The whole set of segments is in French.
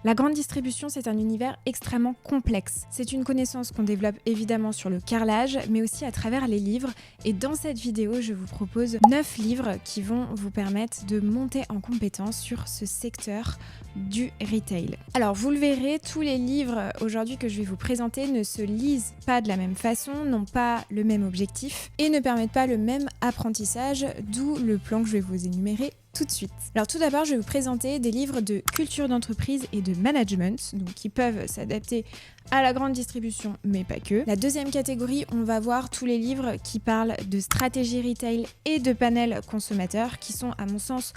La grande distribution, c'est un univers extrêmement complexe. C'est une connaissance qu'on développe évidemment sur le carrelage, mais aussi à travers les livres. Et dans cette vidéo, je vous propose 9 livres qui vont vous permettre de monter en compétence sur ce secteur du retail. Alors vous le verrez, tous les livres aujourd'hui que je vais vous présenter ne se lisent pas de la même façon, n'ont pas le même objectif et ne permettent pas le même apprentissage, d'où le plan que je vais vous énumérer tout de suite. Alors tout d'abord, je vais vous présenter des livres de culture d'entreprise et de management, donc qui peuvent s'adapter à la grande distribution, mais pas que. La deuxième catégorie, on va voir tous les livres qui parlent de stratégie retail et de panel consommateur, qui sont à mon sens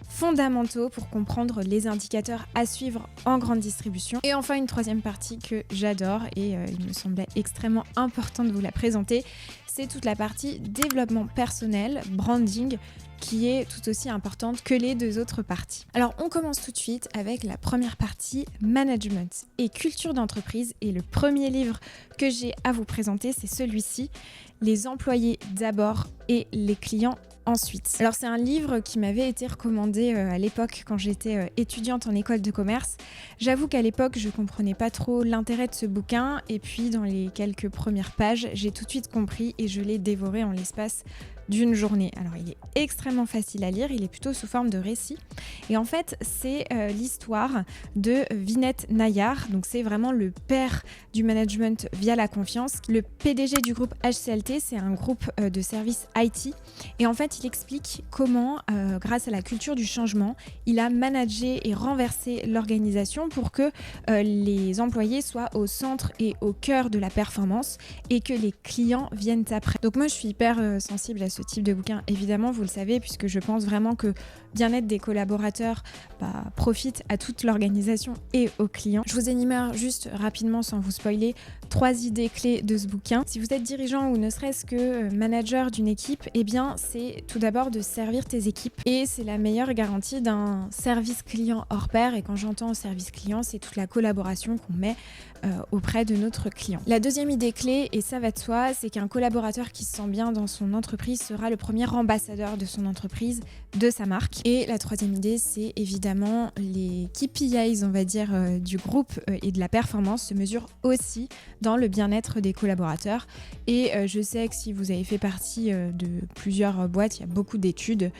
fondamentaux pour comprendre les indicateurs à suivre en grande distribution. Et enfin, une troisième partie que j'adore et il me semblait extrêmement important de vous la présenter, c'est toute la partie développement personnel, branding, qui est tout aussi importante que les deux autres parties. Alors on commence tout de suite avec la première partie, management et culture d'entreprise, et le premier livre que j'ai à vous présenter, c'est celui-ci, Les employés d'abord et les clients ensuite. Alors c'est un livre qui m'avait été recommandé à l'époque quand j'étais étudiante en école de commerce. J'avoue qu'à l'époque je comprenais pas trop l'intérêt de ce bouquin, et puis dans les quelques premières pages j'ai tout de suite compris et je l'ai dévoré en l'espace d'une journée. Alors il est extrêmement facile à lire, il est plutôt sous forme de récit et en fait c'est l'histoire de Vinette Nayar, donc c'est vraiment le père du management via la confiance. Le PDG du groupe HCLT, c'est un groupe de services IT, et en fait il explique comment grâce à la culture du changement il a managé et renversé l'organisation pour que les employés soient au centre et au cœur de la performance et que les clients viennent après. Donc moi je suis hyper sensible à ce type de bouquin, évidemment, vous le savez, puisque je pense vraiment que bien-être des collaborateurs profite à toute l'organisation et aux clients. Je vous énumère juste rapidement, sans vous spoiler, 3 idées clés de ce bouquin. Si vous êtes dirigeant ou ne serait-ce que manager d'une équipe, eh bien c'est tout d'abord de servir tes équipes, et c'est la meilleure garantie d'un service client hors pair. Et quand j'entends service client, c'est toute la collaboration qu'on met auprès de notre client. La deuxième idée clé, et ça va de soi, c'est qu'un collaborateur qui se sent bien dans son entreprise sera le premier ambassadeur de son entreprise, de sa marque. Et la troisième idée, c'est évidemment les KPIs, on va dire, du groupe et de la performance se mesurent aussi dans le bien-être des collaborateurs. Et je sais que si vous avez fait partie de plusieurs boîtes, il y a beaucoup d'études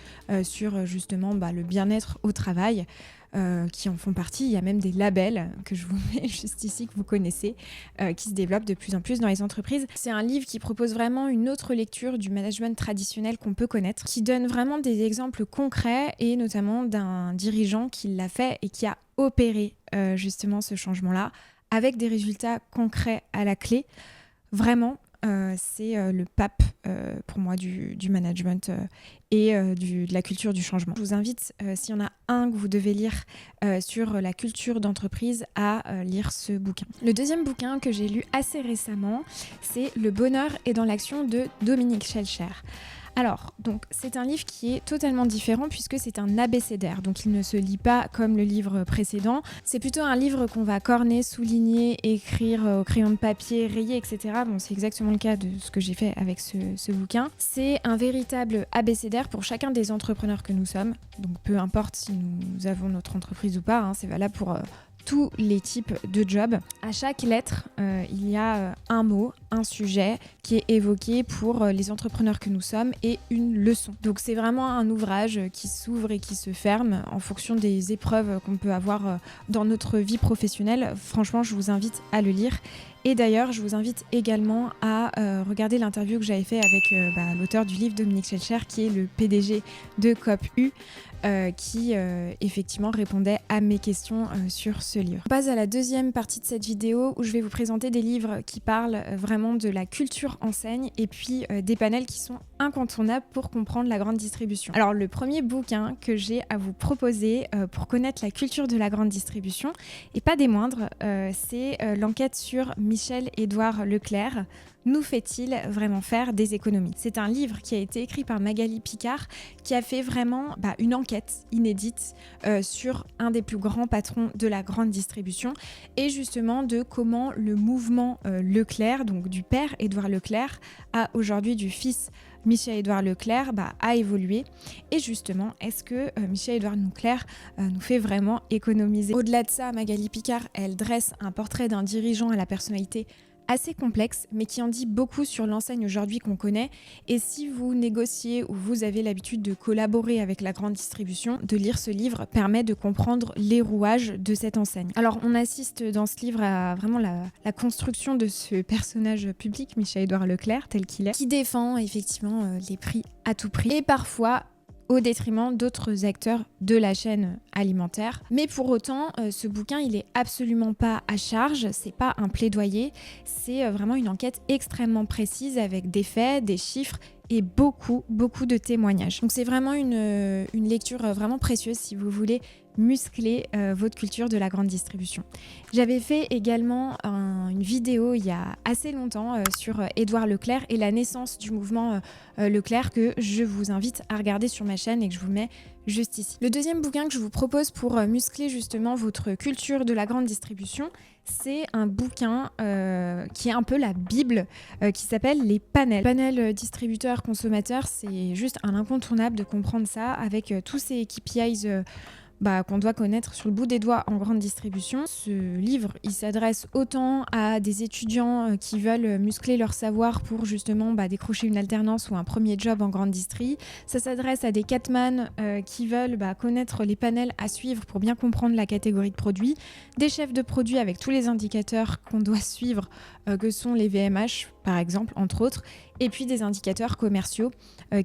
sur justement le bien-être au travail. Qui en font partie. Il y a même des labels que je vous mets juste ici, que vous connaissez, qui se développent de plus en plus dans les entreprises. C'est un livre qui propose vraiment une autre lecture du management traditionnel qu'on peut connaître, qui donne vraiment des exemples concrets, et notamment d'un dirigeant qui l'a fait et qui a opéré justement ce changement-là, avec des résultats concrets à la clé. Vraiment, c'est le pape pour moi du management et de la culture du changement. Je vous invite, s'il y en a un que vous devez lire sur la culture d'entreprise, à lire ce bouquin. Le deuxième bouquin que j'ai lu assez récemment, c'est Le bonheur est dans l'action de Dominique Schelcher. Alors, donc, c'est un livre qui est totalement différent puisque c'est un abécédaire, donc il ne se lit pas comme le livre précédent. C'est plutôt un livre qu'on va corner, souligner, écrire au crayon de papier, rayer, etc. Bon, c'est exactement le cas de ce que j'ai fait avec ce bouquin. C'est un véritable abécédaire pour chacun des entrepreneurs que nous sommes, donc peu importe si nous avons notre entreprise ou pas, c'est valable pour tous les types de jobs. À chaque lettre, il y a un mot, un sujet qui est évoqué pour les entrepreneurs que nous sommes, et une leçon. Donc c'est vraiment un ouvrage qui s'ouvre et qui se ferme en fonction des épreuves qu'on peut avoir dans notre vie professionnelle. Franchement, je vous invite à le lire. Et d'ailleurs, je vous invite également à regarder l'interview que j'avais fait avec l'auteur du livre, Dominique Schelcher, qui est le PDG de COP-U, qui effectivement répondait à mes questions sur ce livre. On passe à la deuxième partie de cette vidéo, où je vais vous présenter des livres qui parlent vraiment de la culture enseigne, et puis des panels qui sont incontournables pour comprendre la grande distribution. Alors le premier bouquin que j'ai à vous proposer pour connaître la culture de la grande distribution, et pas des moindres, c'est l'enquête sur Michel-Édouard Leclerc. Nous fait-il vraiment faire des économies ? C'est un livre qui a été écrit par Magali Picard, qui a fait vraiment une enquête inédite sur un des plus grands patrons de la grande distribution, et justement de comment le mouvement Leclerc, donc du père Édouard Leclerc, a aujourd'hui du fils Michel-Édouard Leclerc a évolué. Et justement, est-ce que Michel-Édouard Leclerc nous fait vraiment économiser? Au-delà de ça, Magali Picard, elle dresse un portrait d'un dirigeant à la personnalité assez complexe, mais qui en dit beaucoup sur l'enseigne aujourd'hui qu'on connaît. Et si vous négociez ou vous avez l'habitude de collaborer avec la grande distribution, de lire ce livre permet de comprendre les rouages de cette enseigne. Alors on assiste dans ce livre à vraiment la construction de ce personnage public, Michel-Édouard Leclerc, tel qu'il est, qui défend effectivement les prix à tout prix et parfois au détriment d'autres acteurs de la chaîne alimentaire. Mais pour autant, ce bouquin, il est absolument pas à charge, c'est pas un plaidoyer, c'est vraiment une enquête extrêmement précise avec des faits, des chiffres et beaucoup de témoignages. Donc c'est vraiment une lecture vraiment précieuse si vous voulez muscler votre culture de la grande distribution. J'avais fait également une vidéo il y a assez longtemps sur Édouard Leclerc et la naissance du mouvement Leclerc que je vous invite à regarder sur ma chaîne et que je vous mets juste ici. Le deuxième bouquin que je vous propose pour muscler justement votre culture de la grande distribution, c'est un bouquin qui est un peu la Bible qui s'appelle Les Panels. Panel distributeur consommateur, c'est juste un incontournable de comprendre ça avec tous ces KPIs qu'on doit connaître sur le bout des doigts en grande distribution. Ce livre, il s'adresse autant à des étudiants qui veulent muscler leur savoir pour justement décrocher une alternance ou un premier job en grande distrie. Ça s'adresse à des catman qui veulent connaître les panels à suivre pour bien comprendre la catégorie de produits. Des chefs de produits avec tous les indicateurs qu'on doit suivre, que sont les VMH par exemple, entre autres, et puis des indicateurs commerciaux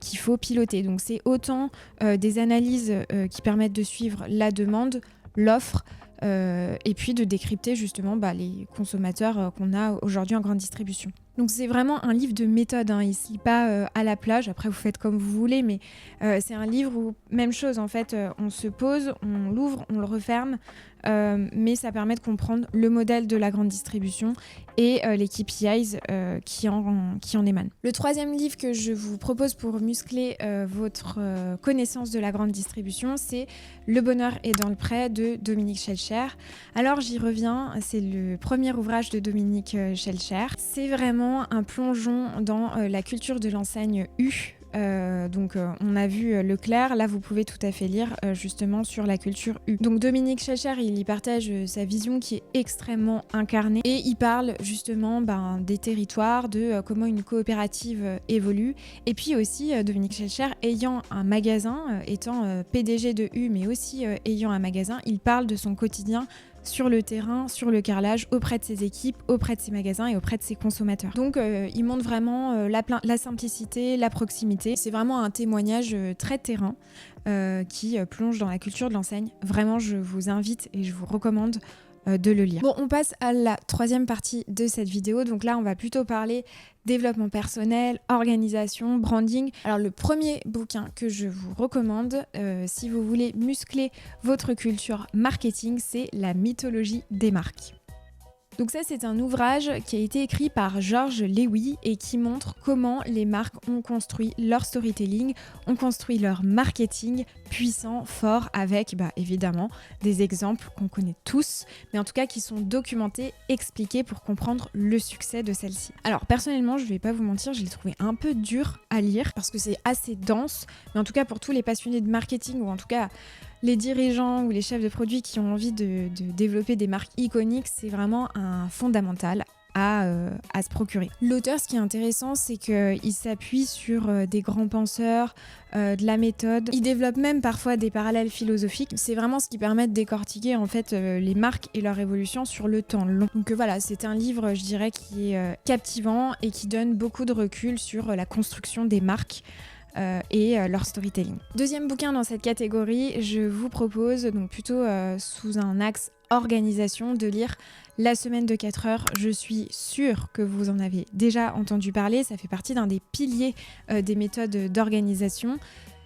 qu'il faut piloter. Donc c'est autant des analyses qui permettent de suivre la demande, l'offre, et puis de décrypter justement les consommateurs qu'on a aujourd'hui en grande distribution. Donc c'est vraiment un livre de méthode, il ne se lit pas à la plage, après vous faites comme vous voulez, mais c'est un livre où, même chose en fait, on se pose, on l'ouvre, on le referme, mais ça permet de comprendre le modèle de la grande distribution et les KPIs qui en émanent. Le troisième livre que je vous propose pour muscler votre connaissance de la grande distribution, c'est Le bonheur est dans le prêt de Dominique Schelcher. Alors j'y reviens, c'est le premier ouvrage de Dominique Schelcher. C'est vraiment un plongeon dans la culture de l'enseigne U. Donc on a vu Leclerc, là vous pouvez tout à fait lire justement sur la culture U. Donc Dominique Schelcher, il y partage sa vision qui est extrêmement incarnée et il parle justement des territoires, de comment une coopérative évolue, et puis aussi Dominique Schelcher ayant un magasin, étant PDG de U mais aussi ayant un magasin, il parle de son quotidien sur le terrain, sur le carrelage, auprès de ses équipes, auprès de ses magasins et auprès de ses consommateurs. Donc il montre vraiment la simplicité, la proximité. C'est vraiment un témoignage très terrain qui plonge dans la culture de l'enseigne. Vraiment, je vous invite et je vous recommande de le lire. Bon, on passe à la troisième partie de cette vidéo. Donc là, on va plutôt parler développement personnel, organisation, branding. Alors le premier bouquin que je vous recommande, si vous voulez muscler votre culture marketing, c'est La mythologie des marques. Donc ça, c'est un ouvrage qui a été écrit par Georges Lewy et qui montre comment les marques ont construit leur storytelling, ont construit leur marketing puissant, fort, avec évidemment des exemples qu'on connaît tous, mais en tout cas qui sont documentés, expliqués pour comprendre le succès de celle-ci. Alors personnellement, je vais pas vous mentir, je l'ai trouvé un peu dur à lire parce que c'est assez dense, mais en tout cas pour tous les passionnés de marketing ou en tout cas les dirigeants ou les chefs de produits qui ont envie de développer des marques iconiques, c'est vraiment un fondamental à se procurer. L'auteur, ce qui est intéressant, c'est qu'il s'appuie sur des grands penseurs, de la méthode. Il développe même parfois des parallèles philosophiques. C'est vraiment ce qui permet de décortiquer en fait les marques et leur évolution sur le temps long. Donc voilà, c'est un livre, je dirais, qui est captivant et qui donne beaucoup de recul sur la construction des marques. Et leur storytelling. Deuxième bouquin dans cette catégorie, je vous propose, donc plutôt sous un axe organisation, de lire La semaine de 4 heures. Je suis sûre que vous en avez déjà entendu parler, ça fait partie d'un des piliers des méthodes d'organisation,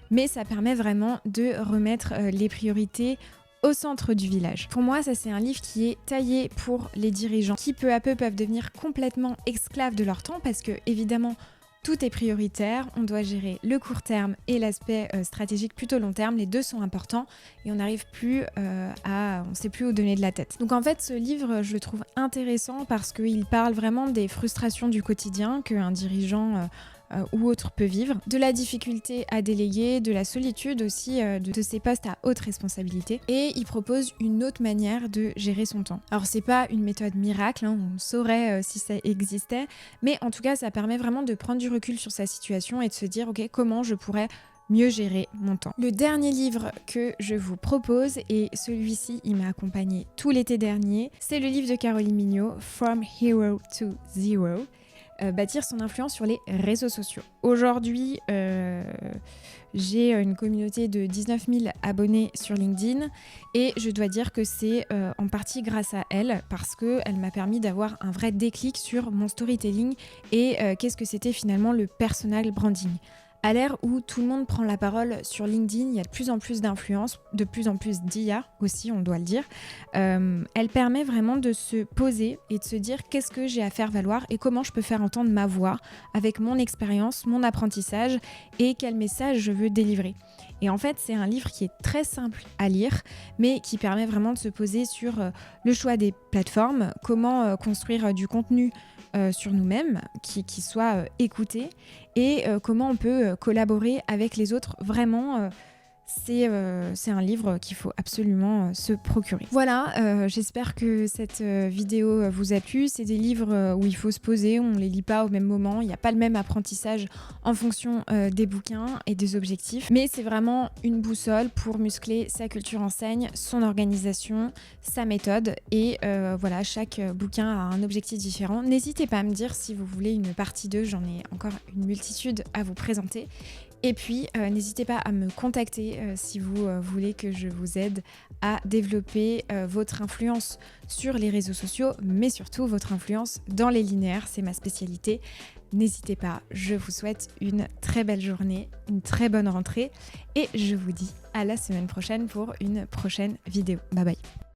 mais ça permet vraiment de remettre les priorités au centre du village. Pour moi, ça c'est un livre qui est taillé pour les dirigeants qui peu à peu peuvent devenir complètement esclaves de leur temps parce que évidemment tout est prioritaire, on doit gérer le court terme et l'aspect stratégique plutôt long terme, les deux sont importants et on n'arrive plus on ne sait plus où donner de la tête. Donc en fait ce livre je le trouve intéressant parce qu'il parle vraiment des frustrations du quotidien qu'un dirigeant ou autre peut vivre, de la difficulté à déléguer, de la solitude aussi de ces postes à haute responsabilité. Et il propose une autre manière de gérer son temps. Alors c'est pas une méthode miracle, hein, on saurait si ça existait, mais en tout cas ça permet vraiment de prendre du recul sur sa situation et de se dire ok, comment je pourrais mieux gérer mon temps. Le dernier livre que je vous propose, et celui-ci il m'a accompagné tout l'été dernier, c'est le livre de Caroline Mignot, From Hero to Zero, bâtir son influence sur les réseaux sociaux. Aujourd'hui, j'ai une communauté de 19 000 abonnés sur LinkedIn et je dois dire que c'est en partie grâce à elle parce qu'elle m'a permis d'avoir un vrai déclic sur mon storytelling et qu'est-ce que c'était finalement le personal branding. À l'ère où tout le monde prend la parole sur LinkedIn, il y a de plus en plus d'influence, de plus en plus d'IA aussi, on doit le dire. Elle permet vraiment de se poser et de se dire qu'est-ce que j'ai à faire valoir et comment je peux faire entendre ma voix avec mon expérience, mon apprentissage et quel message je veux délivrer. Et en fait, c'est un livre qui est très simple à lire, mais qui permet vraiment de se poser sur le choix des plateformes, comment construire du contenu sur nous-mêmes, qui soit écouté, et comment on peut collaborer avec les autres. Vraiment, c'est un livre qu'il faut absolument se procurer. Voilà, j'espère que cette vidéo vous a plu. C'est des livres où il faut se poser, on ne les lit pas au même moment, il n'y a pas le même apprentissage en fonction des bouquins et des objectifs, mais c'est vraiment une boussole pour muscler sa culture enseigne, son organisation, sa méthode, et voilà, chaque bouquin a un objectif différent. N'hésitez pas à me dire si vous voulez une partie 2, j'en ai encore une multitude à vous présenter. Et puis, n'hésitez pas à me contacter si vous voulez que je vous aide à développer votre influence sur les réseaux sociaux, mais surtout votre influence dans les linéaires, c'est ma spécialité. N'hésitez pas, je vous souhaite une très belle journée, une très bonne rentrée et je vous dis à la semaine prochaine pour une prochaine vidéo. Bye bye.